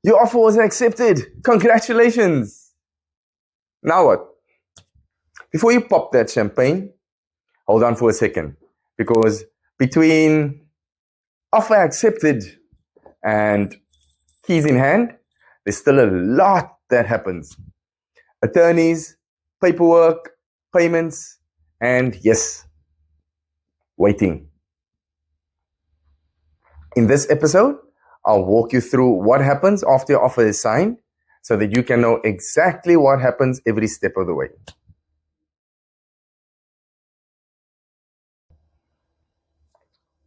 Your offer was accepted. Congratulations. Now what? Before you pop that champagne, hold on for a second, because between offer accepted and keys in hand, there's still a lot that happens. Attorneys, paperwork, payments, and yes, waiting. In this episode, I'll walk you through what happens after your offer is signed so that you can know exactly what happens every step of the way.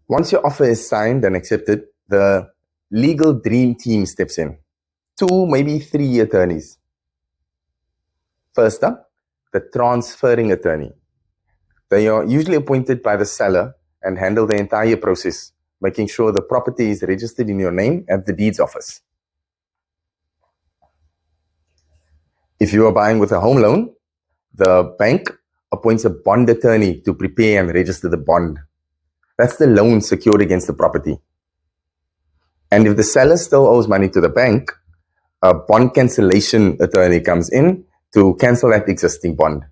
Once your offer is signed and accepted, the legal dream team steps in. 2, maybe 3 attorneys. First up, the transferring attorney. They are usually appointed by the seller and handle the entire process, making sure the property is registered in your name at the deeds office. If you are buying with a home loan, the bank appoints a bond attorney to prepare and register the bond. That's the loan secured against the property. And if the seller still owes money to the bank, a bond cancellation attorney comes in to cancel that existing bond.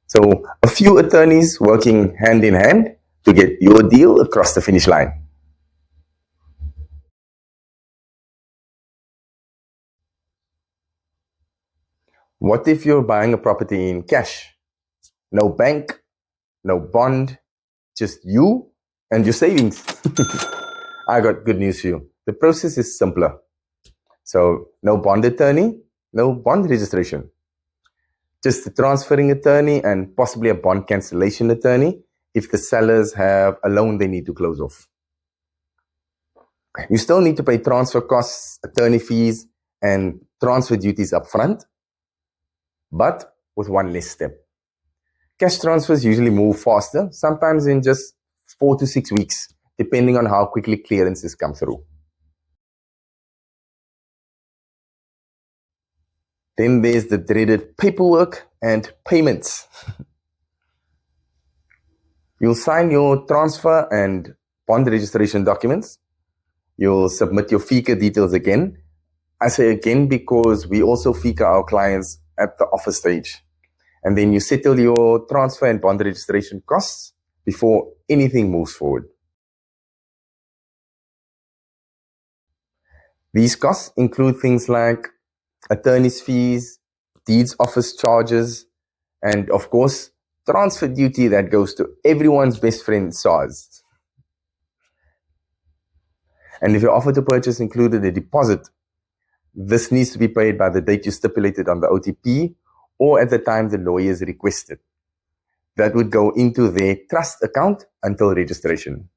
So a few attorneys working hand in hand to get your deal across the finish line. What if you're buying a property in cash? No bank, no bond, just you and your savings. I got good news for you. The process is simpler. So no bond attorney, no bond registration. Just the transferring attorney and possibly a bond cancellation attorney if the sellers have a loan they need to close off. You still need to pay transfer costs, attorney fees, and transfer duties up front, but with one less step. Cash transfers usually move faster, sometimes in just 4 to 6 weeks, depending on how quickly clearances come through. Then there's the dreaded paperwork and payments. You'll sign your transfer and bond registration documents. You'll submit your FICA details again. I say again because we also FICA our clients at the offer stage. And then you settle your transfer and bond registration costs before anything moves forward. These costs include things like attorney's fees, deeds office charges, and of course, transfer duty that goes to everyone's best friend, SARS. And if your offer to purchase included a deposit, this needs to be paid by the date you stipulated on the OTP or at the time the lawyers requested. That would go into their trust account until registration.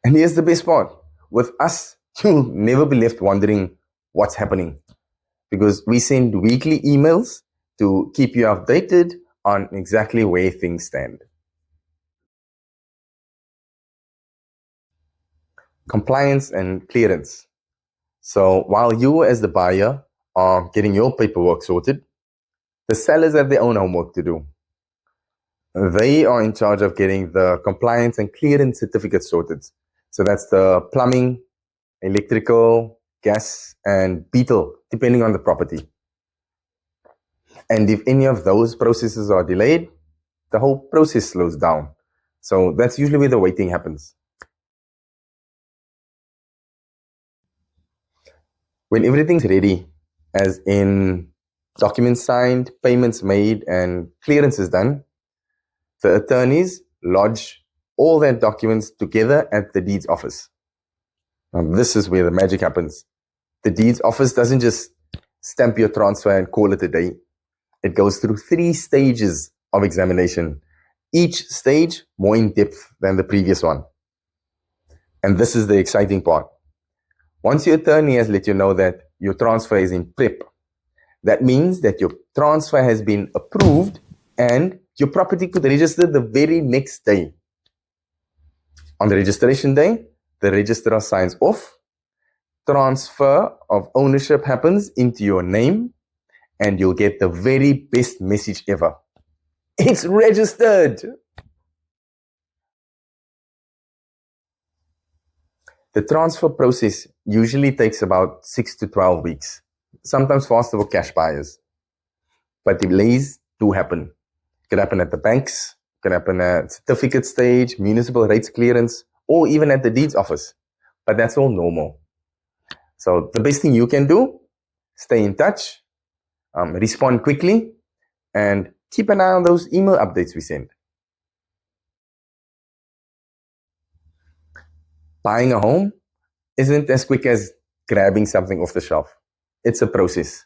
And here's the best part. With us, you'll never be left wondering what's happening, because we send weekly emails to keep you updated on exactly where things stand. Compliance and clearance. So while you as the buyer are getting your paperwork sorted, the sellers have their own homework to do. They are in charge of getting the compliance and clearance certificates sorted. So that's the plumbing, electrical, gas, and beetle, depending on the property. And if any of those processes are delayed, the whole process slows down. So that's usually where the waiting happens. When everything's ready, as in documents signed, payments made, and clearance is done, the attorneys lodge all their documents together at the deeds office. Now, this is where the magic happens. The deeds office doesn't just stamp your transfer and call it a day. It goes through 3 stages of examination, each stage more in depth than the previous one. And this is the exciting part. Once your attorney has let you know that your transfer is in prep, that means that your transfer has been approved and your property could register the very next day. On the registration day, the registrar signs off, transfer of ownership happens into your name, and you'll get the very best message ever. It's registered! The transfer process usually takes about 6 to 12 weeks, sometimes faster for cash buyers. But delays do happen. It could happen at the banks, it could happen at certificate stage, municipal rates clearance, or even at the deeds office. But that's all normal. So the best thing you can do, stay in touch, respond quickly, and keep an eye on those email updates we send. Buying a home isn't as quick as grabbing something off the shelf. It's a process,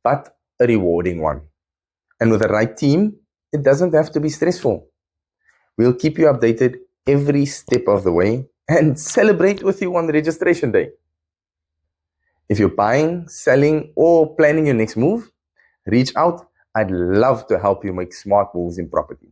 but a rewarding one. And with the right team, it doesn't have to be stressful. We'll keep you updated every step of the way and celebrate with you on registration day. If you're buying, selling, or planning your next move, reach out. I'd love to help you make smart moves in property.